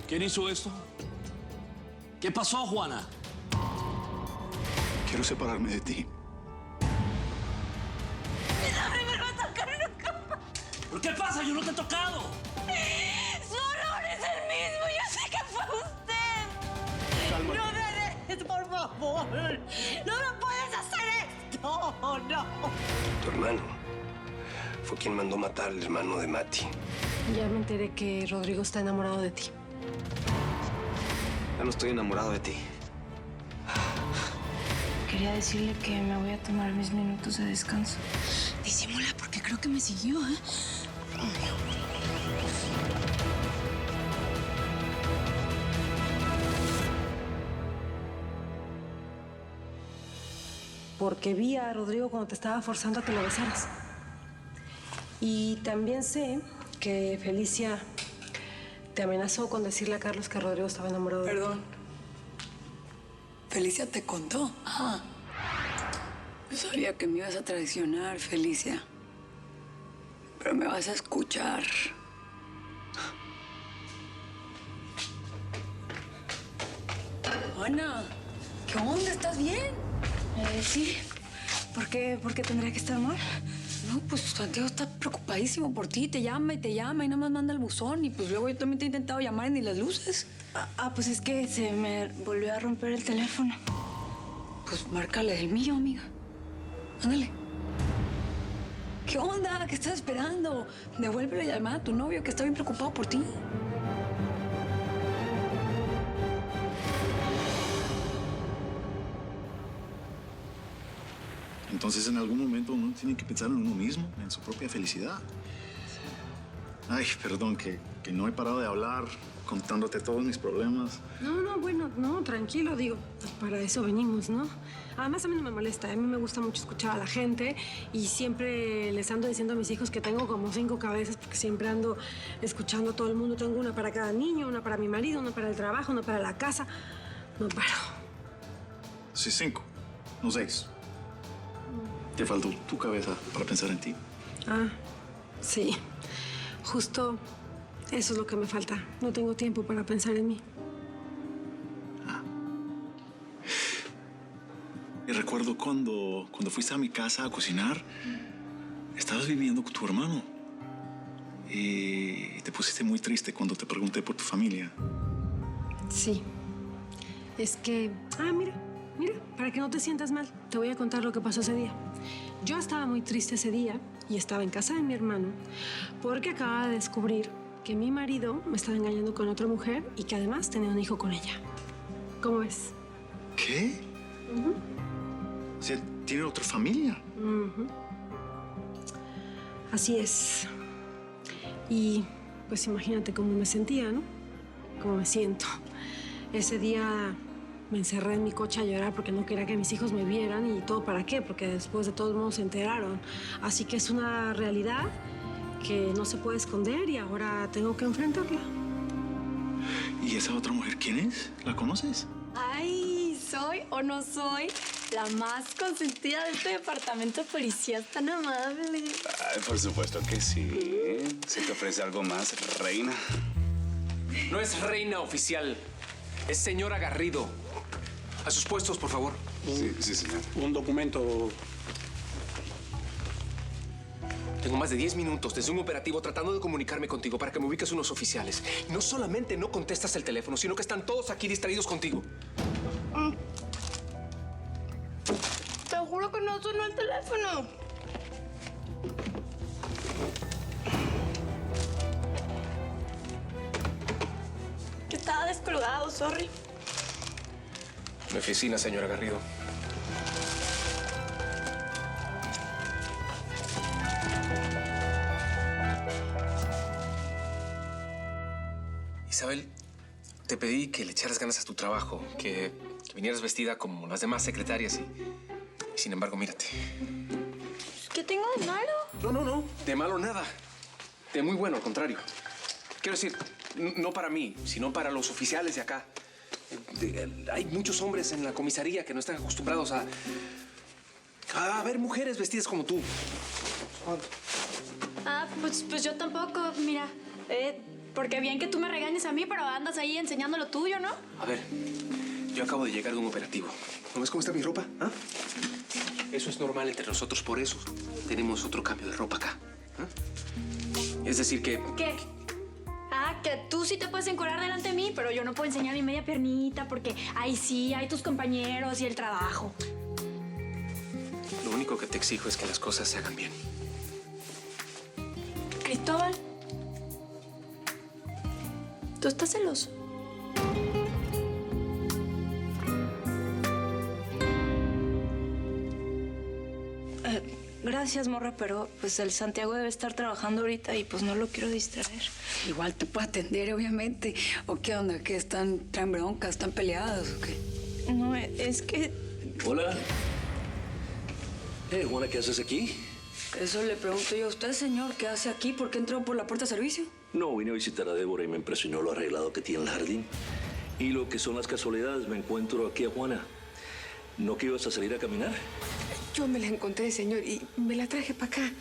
¿Quién hizo esto? ¿Qué pasó, Juana? Quiero separarme de ti. ¡Me va a tocar nunca! ¿Por qué pasa? Yo no te he tocado. ¡Su olor es el mismo! ¡Yo sé que fue usted! Cálmate. ¡No me dejes, por favor! ¡No me puedes hacer esto! ¡No! Tu hermano fue quien mandó matar al hermano de Mati. Ya me enteré que Rodrigo está enamorado de ti. Ya no estoy enamorado de ti. Quería decirle que me voy a tomar mis minutos de descanso. Disimula, porque creo que me siguió, ¿eh? Porque vi a Rodrigo cuando te estaba forzando a que lo besaras. Y también sé que Felicia te amenazó con decirle a Carlos que Rodrigo estaba enamorado de ti. Perdón. ¿Felicia te contó? Ah. Yo sabía que me ibas a traicionar, Felicia. Pero me vas a escuchar. Ana, ¿qué onda? ¿Estás bien? Sí. ¿Por qué tendría que estar mal? No, pues Santiago está preocupadísimo por ti. Te llama y nada más manda el buzón. Y pues luego yo también te he intentado llamar y ni las luces. Pues es que se me volvió a romper el teléfono. Pues márcale el mío, amiga. Ándale. ¿Qué onda? ¿Qué estás esperando? Devuélvele la llamada a tu novio que está bien preocupado por ti. Entonces, en algún momento uno tiene que pensar en uno mismo, en su propia felicidad. Ay, perdón, que no he parado de hablar, contándote todos mis problemas. No, tranquilo, digo, pues para eso venimos, ¿no? Además, a mí no me molesta, a mí me gusta mucho escuchar a la gente y siempre les ando diciendo a mis hijos que tengo como 5 cabezas porque siempre ando escuchando a todo el mundo. Tengo una para cada niño, una para mi marido, una para el trabajo, una para la casa. No paro. Sí, 5, no 6. Te faltó tu cabeza para pensar en ti. Sí. Justo eso es lo que me falta. No tengo tiempo para pensar en mí. Y recuerdo cuando fuiste a mi casa a cocinar, estabas viviendo con tu hermano. Y te pusiste muy triste cuando te pregunté por tu familia. Sí. Es que... mira, para que no te sientas mal, te voy a contar lo que pasó ese día. Yo estaba muy triste ese día y estaba en casa de mi hermano porque acababa de descubrir que mi marido me estaba engañando con otra mujer y que además tenía un hijo con ella. ¿Cómo ves? ¿Qué? O sea, ¿tiene otra familia? Así es. Y pues imagínate cómo me sentía, ¿no? Cómo me siento. Ese día me encerré en mi coche a llorar porque no quería que mis hijos me vieran. ¿Y todo para qué? Porque después de todos modos se enteraron. Así que es una realidad que no se puede esconder y ahora tengo que enfrentarla. ¿Y esa otra mujer quién es? ¿La conoces? Ay, soy o no soy la más consentida de este departamento de policías tan amable. Ay, por supuesto que sí. ¿Se te ofrece algo más, reina? No es reina oficial, es señora Garrido. A sus puestos, por favor. Sí, señor. Un documento. Tengo más de 10 minutos desde un operativo tratando de comunicarme contigo para que me ubiques unos oficiales. Y no solamente no contestas el teléfono, sino que están todos aquí distraídos contigo. Te juro que no sonó el teléfono. Que estaba descolgado, sorry. Mi oficina, señora Garrido. Isabel, te pedí que le echaras ganas a tu trabajo, que vinieras vestida como las demás secretarias y sin embargo, mírate. ¿Qué tengo de malo? No. De malo nada. De muy bueno, al contrario. Quiero decir, no para mí, sino para los oficiales de acá. Hay muchos hombres en la comisaría que no están acostumbrados a ver mujeres vestidas como tú. Pues yo tampoco, mira. Porque bien que tú me regañes a mí, pero andas ahí enseñando lo tuyo, ¿no? A ver, yo acabo de llegar de un operativo. ¿No ves cómo está mi ropa? ¿Ah? Eso es normal entre nosotros, por eso tenemos otro cambio de ropa acá. ¿Ah? Es decir que... ¿Qué? Ah, que tú sí te puedes encuerar delante de mí, pero yo no puedo enseñar mi media piernita porque ahí sí hay tus compañeros y el trabajo. Lo único que te exijo es que las cosas se hagan bien. Cristóbal, ¿tú estás celoso? Gracias, morra, pero pues el Santiago debe estar trabajando ahorita y pues no lo quiero distraer. Igual te puedo atender, obviamente. ¿O qué onda? ¿Qué traen broncas? ¿Están peleados o qué? No, es que... Hola. Juana, ¿qué haces aquí? Eso le pregunto yo a usted, señor. ¿Qué hace aquí? ¿Por qué entró por la puerta de servicio? No, vine a visitar a Débora y me impresionó lo arreglado que tiene el jardín. Y lo que son las casualidades, me encuentro aquí a Juana. ¿No que ibas a salir a caminar? Yo me la encontré, señor, y me la traje para acá.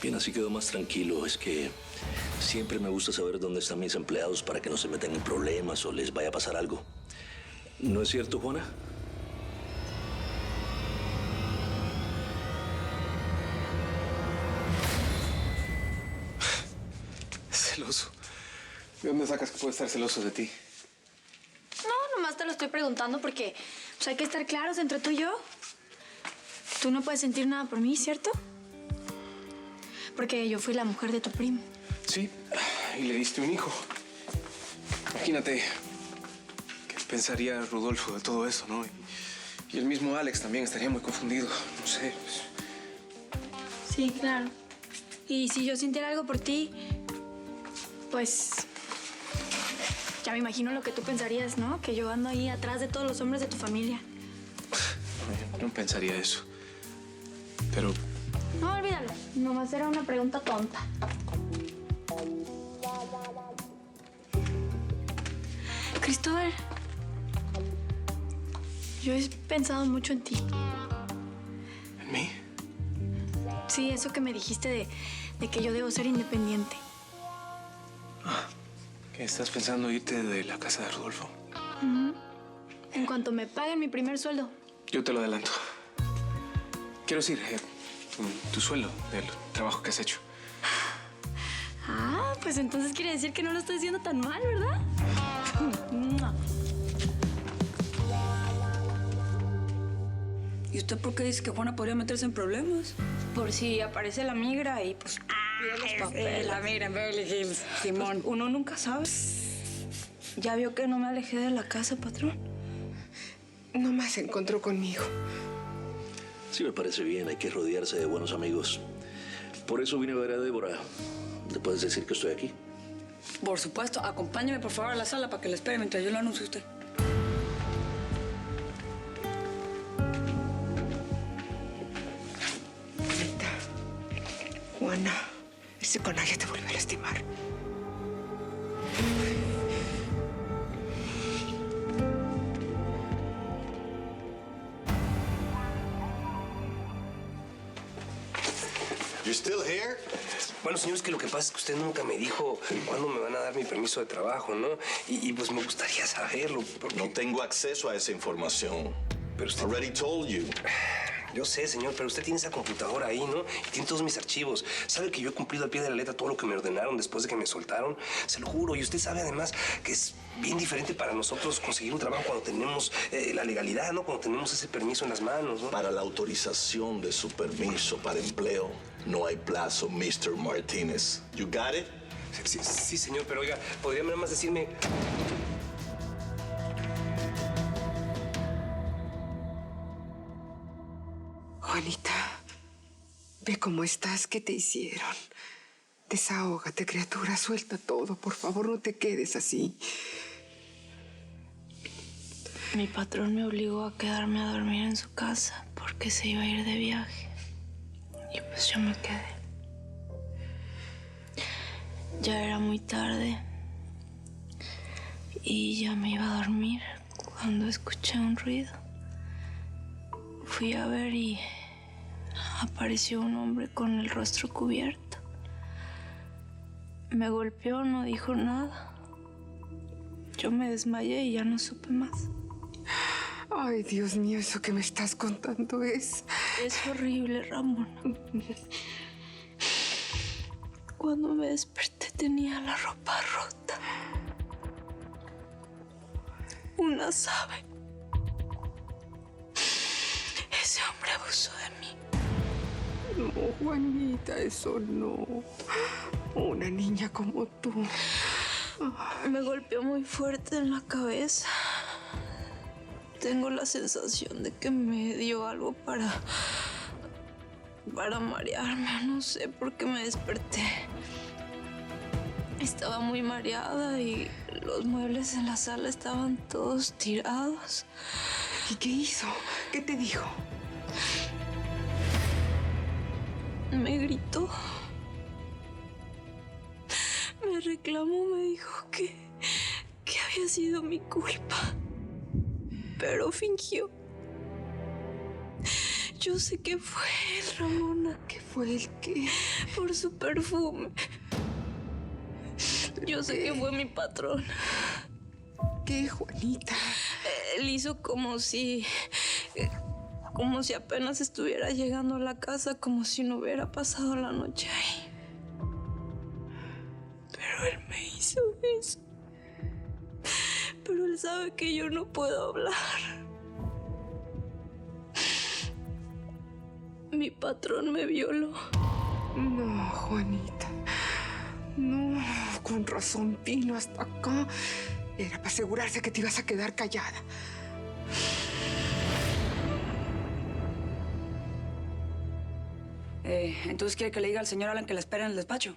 Bien, así quedó más tranquilo. Es que siempre me gusta saber dónde están mis empleados para que no se metan en problemas o les vaya a pasar algo. ¿No es cierto, Juana? Celoso. ¿De dónde sacas que puede estar celoso de ti? No, nomás te lo estoy preguntando porque pues, hay que estar claros entre tú y yo. Tú no puedes sentir nada por mí, ¿cierto? Porque yo fui la mujer de tu primo. Sí, y le diste un hijo. Imagínate qué pensaría Rodolfo de todo eso, ¿no? Y el mismo Alex también estaría muy confundido. No sé. Pues... Sí, claro. Y si yo sintiera algo por ti, pues... ya me imagino lo que tú pensarías, ¿no? Que yo ando ahí atrás de todos los hombres de tu familia. No pensaría eso. Pero... No, olvídalo. Nomás era una pregunta tonta. Cristóbal, yo he pensado mucho en ti. ¿En mí? Sí, eso que me dijiste de que yo debo ser independiente. ¿Qué estás pensando irte de la casa de Rodolfo? En cuanto me paguen mi primer sueldo. Yo te lo adelanto. Quiero decir, tu sueldo del trabajo que has hecho. Ah, pues entonces quiere decir que no lo estoy haciendo tan mal, ¿verdad? ¿Y usted por qué dice que Juana podría meterse en problemas? Por si aparece la migra y pues... La migra en Beverly Hills, Simón. Pues, uno nunca sabe. Ya vio que no me alejé de la casa, patrón. Nomás se encontró conmigo. Sí, me parece bien. Hay que rodearse de buenos amigos. Por eso vine a ver a Débora. ¿Le puedes decir que estoy aquí? Por supuesto. Acompáñeme, por favor, a la sala para que le espere mientras yo lo anuncio a usted. Anita, Juana, ese conaje te vuelve a lastimar. You still here? Bueno, señor, es que lo que pasa es que usted nunca me dijo cuándo me van a dar mi permiso de trabajo, ¿no? Y pues me gustaría saberlo. Porque... No tengo acceso a esa información. Pero usted... Already told you. Yo sé, señor, pero usted tiene esa computadora ahí, ¿no? Y tiene todos mis archivos. ¿Sabe que yo he cumplido al pie de la letra todo lo que me ordenaron después de que me soltaron? Se lo juro. Y usted sabe, además, que es bien diferente para nosotros conseguir un trabajo cuando tenemos la legalidad, ¿no? Cuando tenemos ese permiso en las manos, ¿no? Para la autorización de su permiso para empleo, no hay plazo, Mr. Martínez. You got it? Sí, señor, pero oiga, ¿podría nada más decirme...? Juanita, ve cómo estás, ¿qué te hicieron? Desahógate, criatura, suelta todo. Por favor, no te quedes así. Mi patrón me obligó a quedarme a dormir en su casa porque se iba a ir de viaje. Y pues yo me quedé. Ya era muy tarde y ya me iba a dormir cuando escuché un ruido. Fui a ver y apareció un hombre con el rostro cubierto. Me golpeó, no dijo nada. Yo me desmayé y ya no supe más. Ay, Dios mío, eso que me estás contando es... Es horrible, Ramón. Cuando me desperté tenía la ropa rota. Una sabe. Ese hombre abusó de mí. No, Juanita, eso no. Una niña como tú. Me golpeó muy fuerte en la cabeza. Tengo la sensación de que me dio algo para marearme. No sé por qué me desperté. Estaba muy mareada y los muebles en la sala estaban todos tirados. ¿Y qué hizo? ¿Qué te dijo? Me gritó. Me reclamó, me dijo que había sido mi culpa. Pero fingió. Yo sé que fue él, Ramona. ¿Qué fue él qué? Por su perfume. Yo sé que fue mi patrón. ¿Qué, Juanita? Él hizo como si apenas estuviera llegando a la casa, como si no hubiera pasado la noche ahí. Pero él me hizo eso. Pero él sabe que yo no puedo hablar. Mi patrón me violó. No, Juanita. No, con razón vino hasta acá. Era para asegurarse que te ibas a quedar callada. Entonces, ¿quiere que le diga al señor Alan que la espera en el despacho?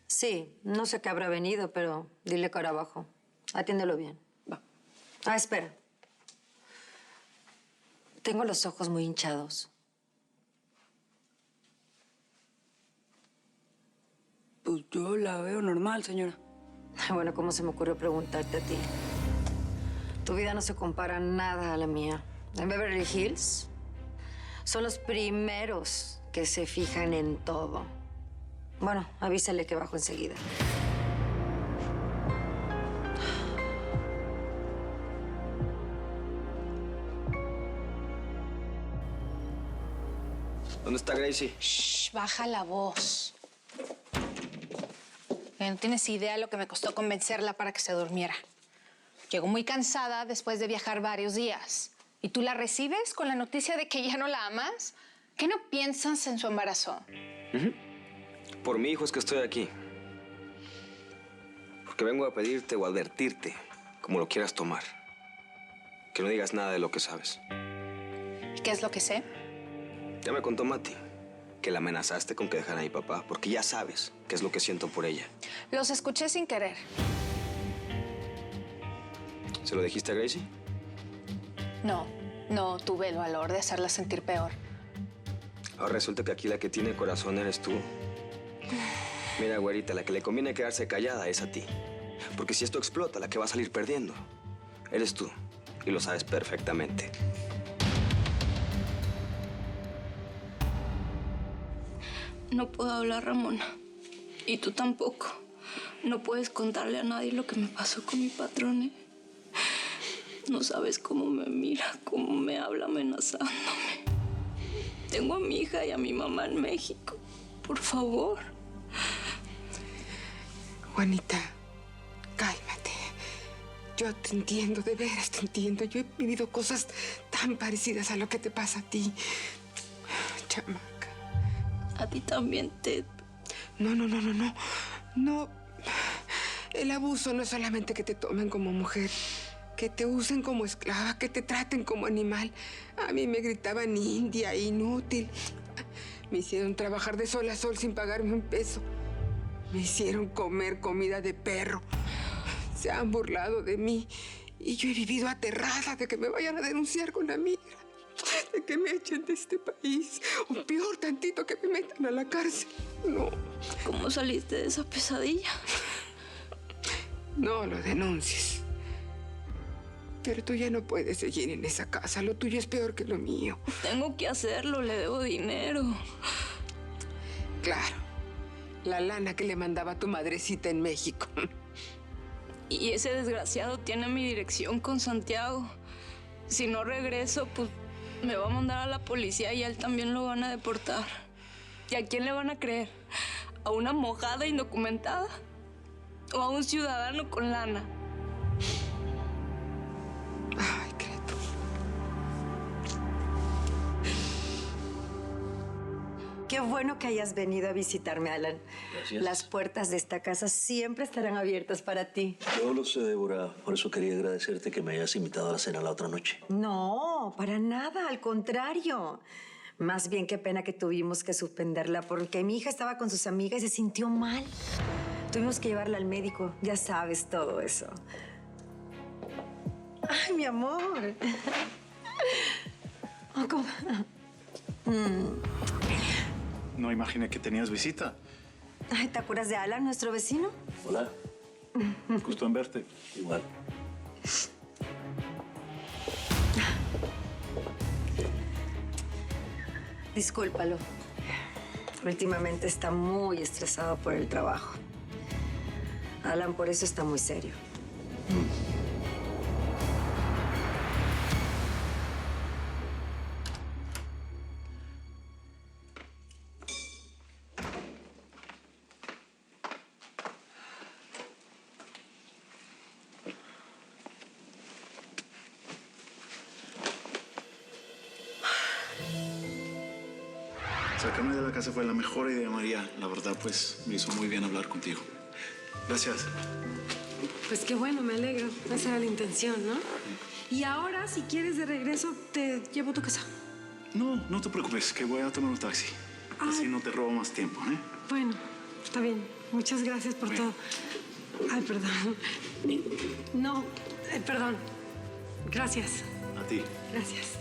Sí, no sé qué habrá venido, pero dile cara abajo. Atiéndelo bien. Va. Ah, espera. Tengo los ojos muy hinchados. Pues yo la veo normal, señora. Bueno, ¿cómo se me ocurrió preguntarte a ti? Tu vida no se compara nada a la mía. En Beverly Hills son los primeros que se fijan en todo. Bueno, avísale que bajo enseguida. ¿Dónde está Gracie? Shh, baja la voz. No tienes idea lo que me costó convencerla para que se durmiera. Llegó muy cansada después de viajar varios días. ¿Y tú la recibes con la noticia de que ya no la amas? ¿Qué no piensas en su embarazo? Por mi hijo es que estoy aquí. Porque vengo a pedirte o advertirte, como lo quieras tomar, que no digas nada de lo que sabes. ¿Y qué es lo que sé? Ya me contó Mati que la amenazaste con que dejara a mi papá, porque ya sabes qué es lo que siento por ella. Los escuché sin querer. ¿Se lo dijiste a Gracie? No tuve el valor de hacerla sentir peor. Ahora resulta que aquí la que tiene corazón eres tú. Mira, güerita, la que le conviene quedarse callada es a ti. Porque si esto explota, la que va a salir perdiendo eres tú. Y lo sabes perfectamente. No puedo hablar, Ramona. Y tú tampoco. No puedes contarle a nadie lo que me pasó con mi patrón, ¿eh? No sabes cómo me mira, cómo me habla amenazándome. Tengo a mi hija y a mi mamá en México. Por favor. Juanita, cálmate. Yo te entiendo, de veras te entiendo. Yo he vivido cosas tan parecidas a lo que te pasa a ti. Chamaca. A ti también, Ted. No. No. El abuso no es solamente que te tomen como mujer, que te usen como esclava, que te traten como animal. A mí me gritaban india, inútil. Me hicieron trabajar de sol a sol sin pagarme un peso. Me hicieron comer comida de perro. Se han burlado de mí. Y yo he vivido aterrada de que me vayan a denunciar con la migra. De que me echen de este país. O peor, tantito, que me metan a la cárcel. No. ¿Cómo saliste de esa pesadilla? No lo denuncies. Pero tú ya no puedes seguir en esa casa. Lo tuyo es peor que lo mío. Tengo que hacerlo. Le debo dinero. Claro. la lana que le mandaba tu madrecita en México. Y ese desgraciado tiene mi dirección con Santiago. Si no regreso, pues me va a mandar a la policía y a él también lo van a deportar. ¿Y a quién le van a creer? ¿A una mojada indocumentada? ¿O a un ciudadano con lana? Ay, Creto. Qué bueno que hayas venido a visitarme, Alan. Gracias. Las puertas de esta casa siempre estarán abiertas para ti. Yo lo sé, Débora. Por eso quería agradecerte que me hayas invitado a la cena la otra noche. No, para nada, al contrario. Más bien qué pena que tuvimos que suspenderla porque mi hija estaba con sus amigas y se sintió mal. Tuvimos que llevarla al médico, ya sabes todo eso. Ay, mi amor. Oh, ¿cómo? No imaginé que tenías visita. Ay, ¿te acuerdas de Alan, nuestro vecino? Hola. Gusto en verte. Igual. Discúlpalo. Últimamente está muy estresado por el trabajo. Alan por eso está muy serio. Sacarme de la casa fue la mejor idea, María. La verdad, pues, me hizo muy bien hablar contigo. Gracias. Pues qué bueno, me alegro. Esa era la intención, ¿no? Y ahora, si quieres de regreso, te llevo a tu casa. No, no te preocupes, que voy a tomar un taxi. Así no te robo más tiempo, ¿eh? Bueno, está bien. Muchas gracias por todo. Ay, perdón. No, perdón. Gracias. A ti. Gracias.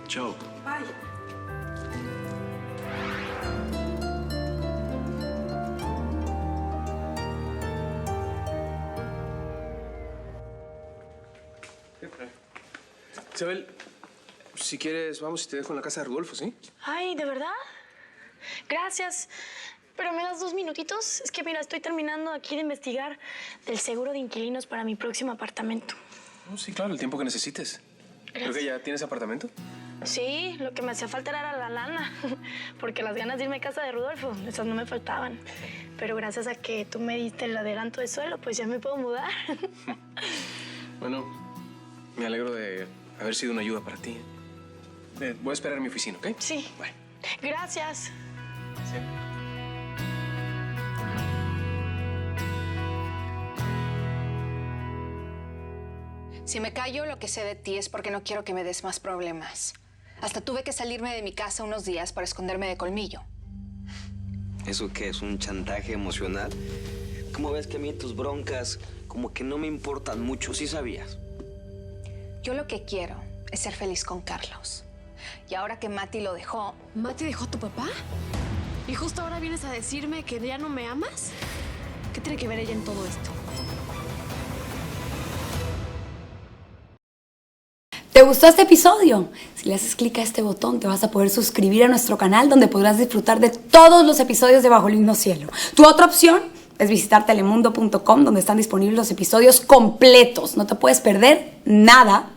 Chao. Bye. Isabel, si quieres, vamos y te dejo en la casa de Rodolfo, ¿sí? Ay, ¿de verdad? Gracias. Pero me das 2 minutitos. Es que, mira, estoy terminando aquí de investigar del seguro de inquilinos para mi próximo apartamento. Oh, sí, claro, el tiempo que necesites. Creo que ya tienes apartamento. Sí, lo que me hacía falta era la lana. Porque las ganas de irme a casa de Rodolfo, esas no me faltaban. Pero gracias a que tú me diste el adelanto de suelo, pues ya me puedo mudar. Bueno, me alegro de haber sido una ayuda para ti. Voy a esperar en mi oficina, ¿ok? Sí. Bueno. Gracias. Sí. Si me callo, lo que sé de ti es porque no quiero que me des más problemas. Hasta tuve que salirme de mi casa unos días para esconderme de Colmillo. ¿Eso qué es? ¿Un chantaje emocional? ¿Cómo ves que a mí tus broncas como que no me importan mucho? ¿Sí sabías? Yo lo que quiero es ser feliz con Carlos. Y ahora que Mati lo dejó... ¿Mati dejó a tu papá? ¿Y justo ahora vienes a decirme que ya no me amas? ¿Qué tiene que ver ella en todo esto? ¿Te gustó este episodio? Si le haces clic a este botón te vas a poder suscribir a nuestro canal donde podrás disfrutar de todos los episodios de Bajo el Mismo Cielo. Tu otra opción es visitar telemundo.com donde están disponibles los episodios completos. No te puedes perder nada